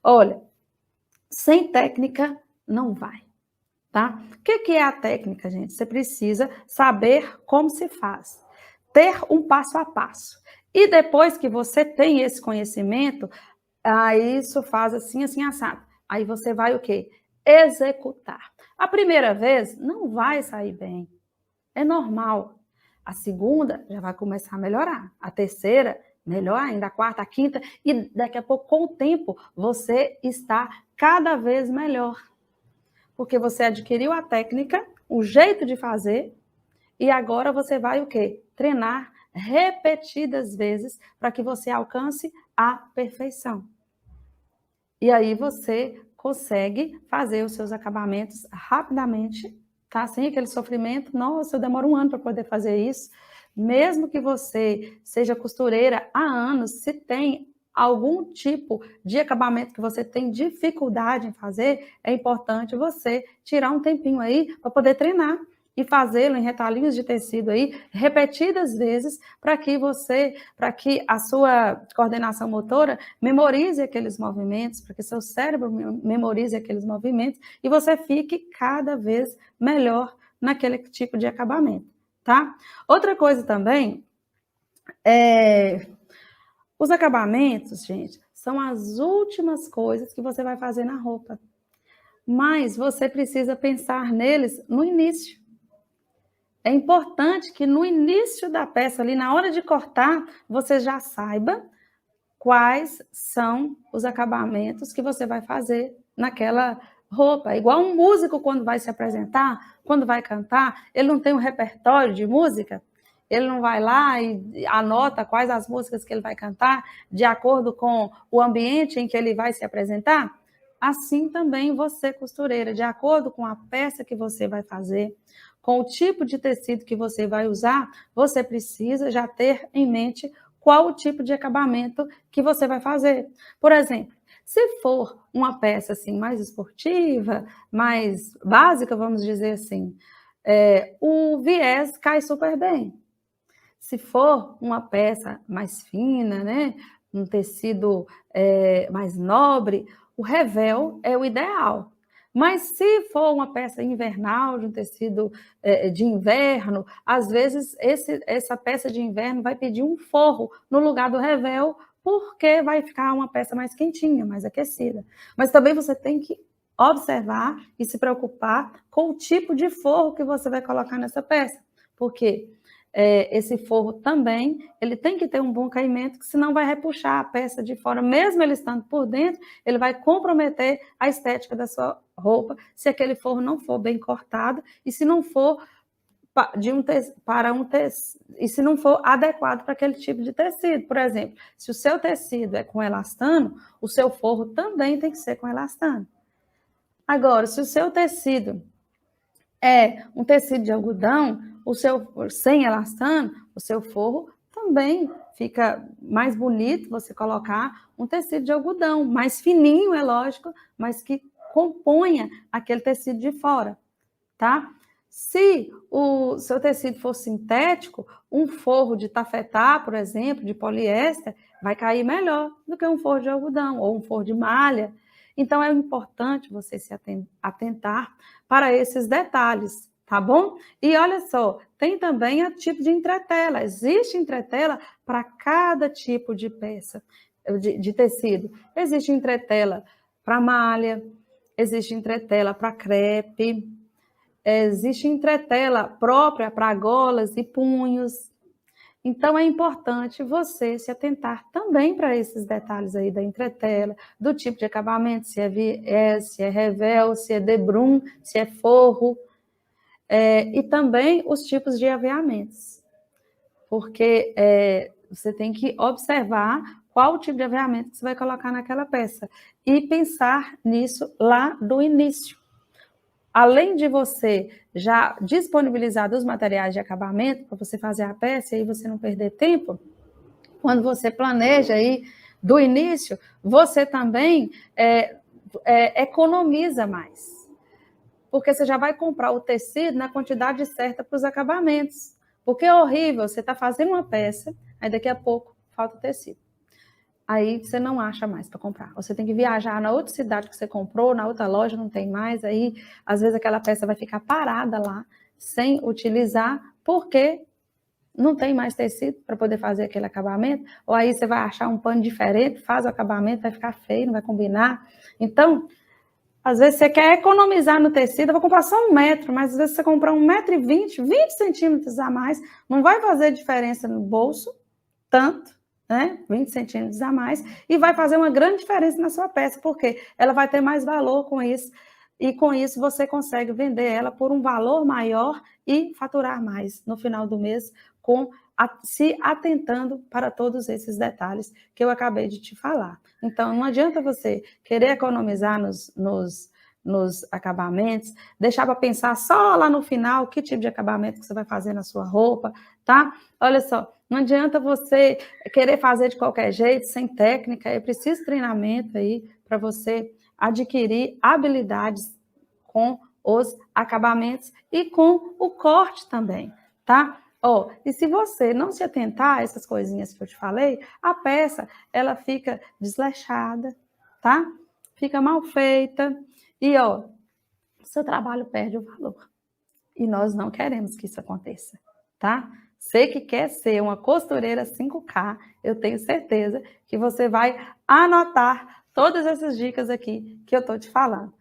Olha, sem técnica não vai, tá? O que é a técnica, gente? Você precisa saber como se faz, ter um passo a passo. E depois que você tem esse conhecimento, aí isso faz assim, assim, assado. Aí você vai o quê? Executar. A primeira vez não vai sair bem, é normal. A segunda já vai começar a melhorar. A terceira, melhor ainda. A quarta, a quinta. E daqui a pouco, com o tempo, você está cada vez melhor. Porque você adquiriu a técnica, o jeito de fazer, e agora você vai o quê? Treinar repetidas vezes para que você alcance a perfeição. E aí você consegue fazer os seus acabamentos rapidamente, tá? Sem aquele sofrimento. Nossa, eu demoro 1 ano para poder fazer isso. Mesmo que você seja costureira há anos, se tem algum tipo de acabamento que você tem dificuldade em fazer, é importante você tirar um tempinho aí para poder treinar e fazê-lo em retalhinhos de tecido aí, repetidas vezes, para que a sua coordenação motora memorize aqueles movimentos, para que seu cérebro memorize aqueles movimentos e você fique cada vez melhor naquele tipo de acabamento, tá? Outra coisa também os acabamentos, gente, são as últimas coisas que você vai fazer na roupa, mas você precisa pensar neles no início. É importante que no início da peça, ali na hora de cortar, você já saiba quais são os acabamentos que você vai fazer naquela roupa. Igual um músico quando vai se apresentar, quando vai cantar, ele não tem um repertório de música, ele não vai lá e anota quais as músicas que ele vai cantar de acordo com o ambiente em que ele vai se apresentar. Assim também você, costureira, de acordo com a peça que você vai fazer, com o tipo de tecido que você vai usar, você precisa já ter em mente qual o tipo de acabamento que você vai fazer. Por exemplo, se for uma peça assim mais esportiva, mais básica, vamos dizer assim, o viés cai super bem. Se for uma peça mais fina, né, um tecido mais nobre, o revel é o ideal. Mas se for uma peça invernal, de um tecido de inverno, às vezes essa peça de inverno vai pedir um forro no lugar do revel, porque vai ficar uma peça mais quentinha, mais aquecida. Mas também você tem que observar e se preocupar com o tipo de forro que você vai colocar nessa peça. Por quê? Esse forro também, ele tem que ter um bom caimento, que senão vai repuxar a peça de fora, mesmo ele estando por dentro, ele vai comprometer a estética da sua roupa, se aquele forro não for bem cortado, e se não for e se não for adequado para aquele tipo de tecido. Por exemplo, se o seu tecido é com elastano, o seu forro também tem que ser com elastano. Agora, se o seu tecido é um tecido de algodão, sem elastano, o seu forro também fica mais bonito você colocar um tecido de algodão, mais fininho, é lógico, mas que componha aquele tecido de fora, tá? Se o seu tecido for sintético, um forro de tafetá, por exemplo, de poliéster, vai cair melhor do que um forro de algodão ou um forro de malha. Então, é importante você se atentar para esses detalhes, tá bom? E olha só, tem também o tipo de entretela. Existe entretela para cada tipo de peça, de tecido. Existe entretela para malha, existe entretela para crepe, existe entretela própria para golas e punhos. Então, é importante você se atentar também para esses detalhes aí da entretela, do tipo de acabamento, se é viés, se é revel, se é debrum, se é forro, e também os tipos de aveamentos, porque você tem que observar qual o tipo de aveamento que você vai colocar naquela peça e pensar nisso lá do início. Além de você já disponibilizar dos materiais de acabamento para você fazer a peça e aí você não perder tempo, quando você planeja aí do início, você também economiza mais. Porque você já vai comprar o tecido na quantidade certa para os acabamentos. Porque é horrível, você está fazendo uma peça, aí daqui a pouco falta tecido. aí você não acha mais para comprar. Você tem que viajar na outra cidade que você comprou, na outra loja não tem mais, aí às vezes aquela peça vai ficar parada lá, sem utilizar, porque não tem mais tecido para poder fazer aquele acabamento, ou aí você vai achar um pano diferente, faz o acabamento, vai ficar feio, não vai combinar. Então, às vezes você quer economizar no tecido, eu vou comprar só 1 metro, mas às vezes você comprar 1,20 m, 20 centímetros a mais, não vai fazer diferença no bolso, tanto, né? 20 centímetros a mais, e vai fazer uma grande diferença na sua peça, porque ela vai ter mais valor com isso, e com isso você consegue vender ela por um valor maior e faturar mais no final do mês, se atentando para todos esses detalhes que eu acabei de te falar. Então, não adianta você querer economizar nos acabamentos, deixar para pensar só lá no final que tipo de acabamento que você vai fazer na sua roupa, tá? Olha só, não adianta você querer fazer de qualquer jeito, sem técnica, é preciso treinamento aí para você adquirir habilidades com os acabamentos e com o corte também, tá? Ó, e se você não se atentar a essas coisinhas que eu te falei, a peça, ela fica desleixada, tá? Fica mal feita e, ó, seu trabalho perde o valor. E nós não queremos que isso aconteça, tá? Você que quer ser uma costureira 5K, eu tenho certeza que você vai anotar todas essas dicas aqui que eu tô te falando.